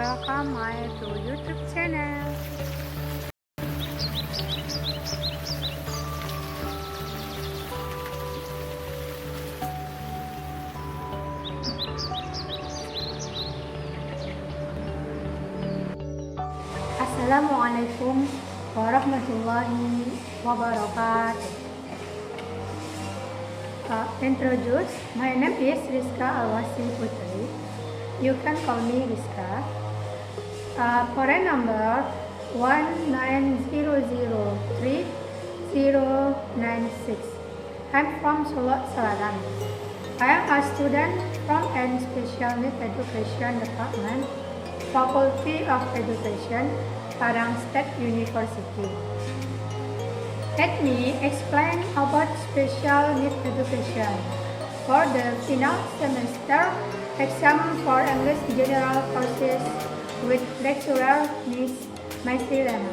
welcome my to YouTube channel. Assalamualaikum warahmatullahi wabarakatuh. Introduce, my name is Rizka Alwasi Putri. You can call me Rizka. Foreign number 19003096. I'm from Solo, Selatan. I am a student from an Special Needs Education Department, Faculty of Education, Padang State University. Let me explain about special needs education. For the final semester exam for English general courses with lecturer needs Maitrilana.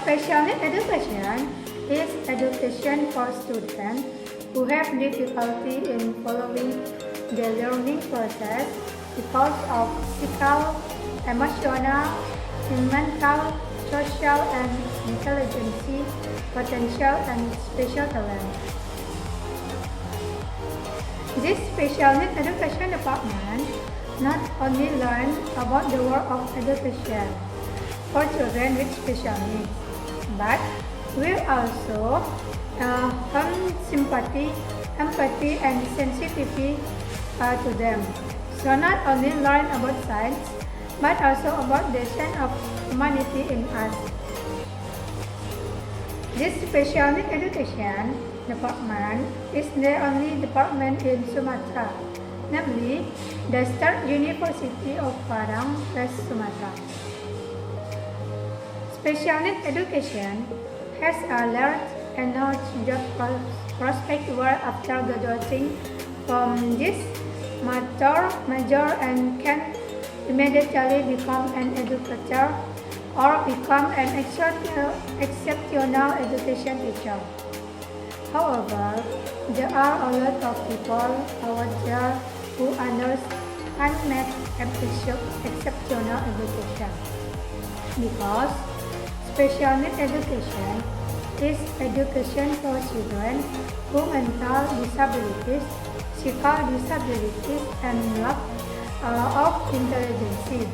Special needs education is education for students who have difficulty in following the learning process because of physical, emotional, mental, social and intelligence, potential and special talent. This special needs education department not only learn about the world of education for children with special needs, but will also learn sympathy, empathy and sensitivity to them. So not only learn about science, but also about the sense of humanity in us. This special needs education department is the only department in Sumatra, namely the State University of Padang, West Sumatra. Special needs education has a large and large job prospect where after graduating from this major and can immediately become an educator or become an exceptional education teacher. However, there are a lot of people out there who underestimate exceptional education because special needs education is education for children who mental disabilities, physical disabilities, and lack of intelligence.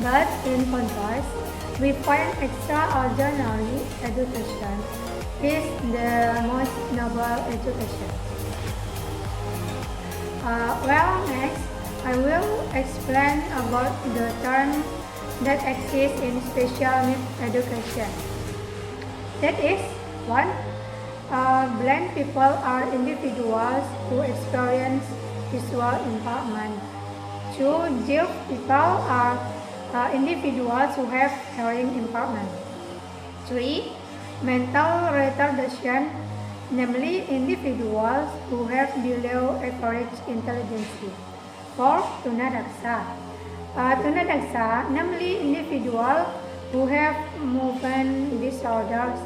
But in contrast, we find extraordinary education is the most noble education. Next, I will explain about the term that exists in special needs education. That is, 1. Blind people are individuals who experience visual impairment. 2. Deaf people are individuals who have hearing impairment. 3. Mental retardation, namely individuals who have below average intelligence. 4. Tunadaksa. Tunadaksa, namely individuals who have movement disorders.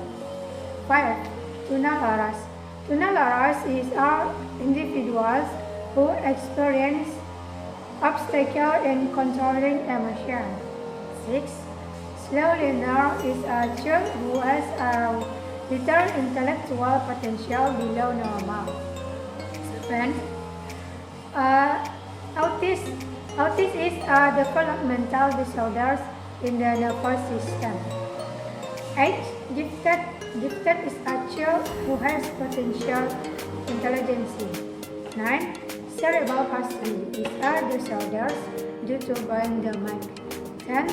5. Tunalaras. Tunalaras are individuals who experience obstacle in controlling emotion. 6. Slow learner is a child who has a little intellectual potential below normal. 7. Autism is a developmental disorder in the nervous system. 8. Gifted is a child who has potential intelligence. 9. Cerebral palsy is a disorder due to brain damage. 10.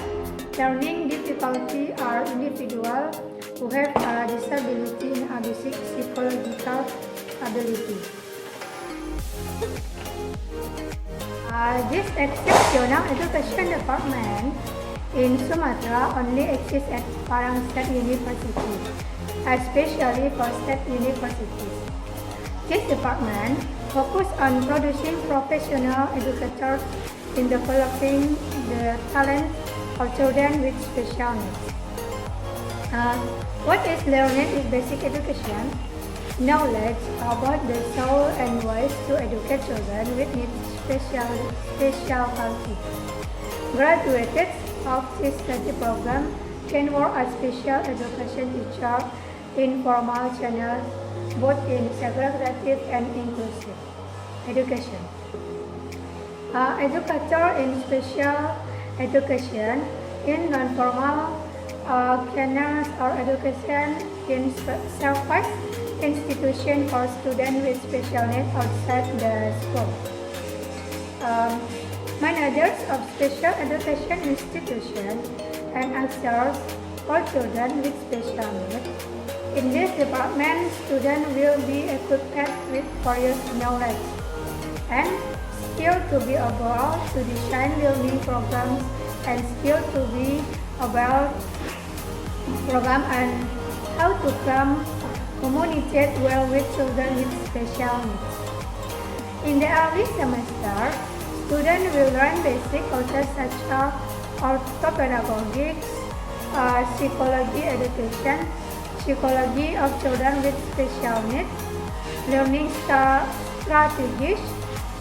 Learning difficulty are individuals who have a disability in a basic psychological ability. This exceptional education department in Sumatra only exists at Padang State University, especially for state universities. This department focuses on producing professional educators in developing the talent of children with special needs. What is learning in basic education? knowledge about the soul and ways to educate children with specialty. Graduates of this study program can work as special education teacher in formal channels, both in segregated and inclusive education. Educator in special education in non-formal channels or education in self-paced institution for students with special needs outside the school. Managers of special education institutions and actors for children with special needs. In this department, students will be equipped with various knowledge and skill to be able to design learning programs and skill to be able program and how to communicate well with children with special needs. In the early semester, students will learn basic courses such as orthopedagogics, psychology education, psychology of children with special needs, learning strategies,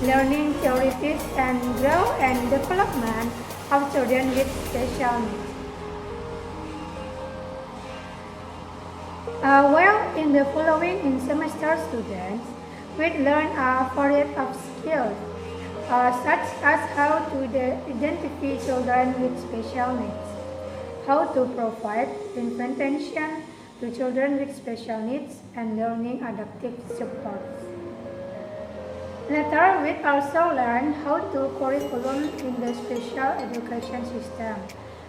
learning theories, and growth and development of children with special needs. While in the following semester, students will learn a variety of skills, such as how to identify children with special needs, how to provide intervention to children with special needs, and learning adaptive supports. Later, we also learn how to curriculum in the special education system,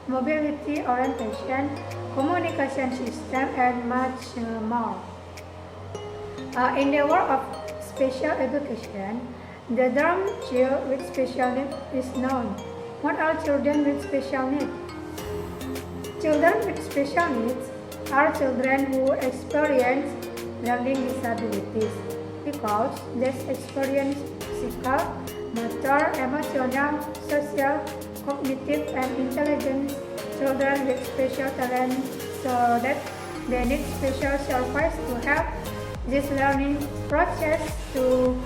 mobility orientation, communication system, and much more. In the world of special education, the term child with special needs is known. What are children with special needs? Children with special needs are children who experience learning disabilities because they experience physical, motor, emotional, social, cognitive, and intelligence. Children with special talent so that they need special service to help this learning process so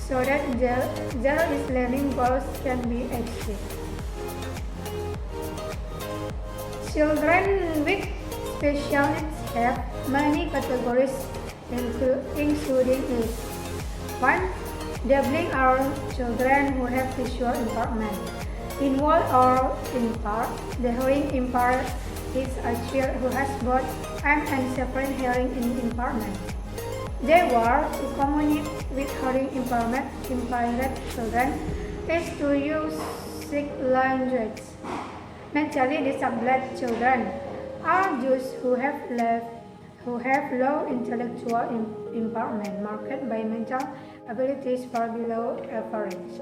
that their learning goals can be achieved. Children with special needs have many categories including is 1. Deafblind are children who have visual impairment. In whole or in part, the hearing impaired is a child who has both arm and separate hearing impairment. Their work to communicate with hearing impaired children is to use sign language. Mentally disabled children are those who have low intellectual impairment marked by mental abilities far below average.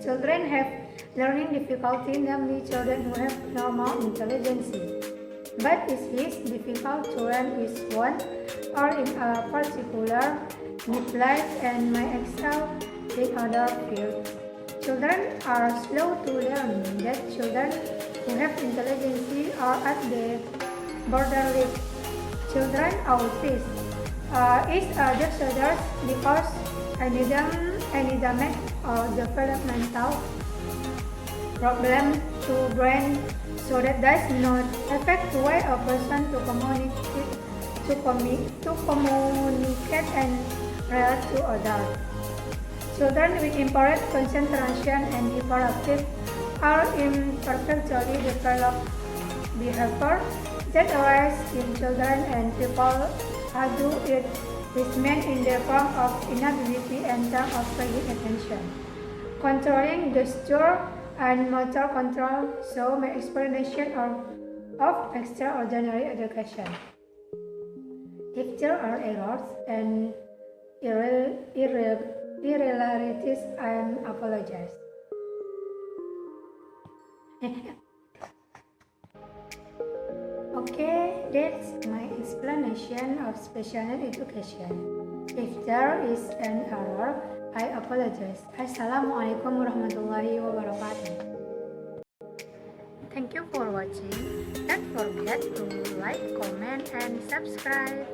Children have learning difficulty, namely children who have normal intelligence, but it is difficult to learn is one or in a particular midlife and may excel in other fields. Children are slow to learn, that children who have intelligence are at the borderline. Children autism is a disorder because anatomic or developmental problem to brain so that does not affect the way a person to communicate and relate to others. Children with impaired concentration and hyperactive are imperfectly developed behavior that arise in children and people who it is meant in the form of inability and term of paying attention, controlling gesture and motor control, so my explanation of extraordinary education. If there are errors and irregularities, I apologize. Okay, that's my explanation of special need education. If there is an error, I apologize. Assalamualaikum warahmatullahi wabarakatuh. Thank you for watching. Don't forget to like, comment, and subscribe.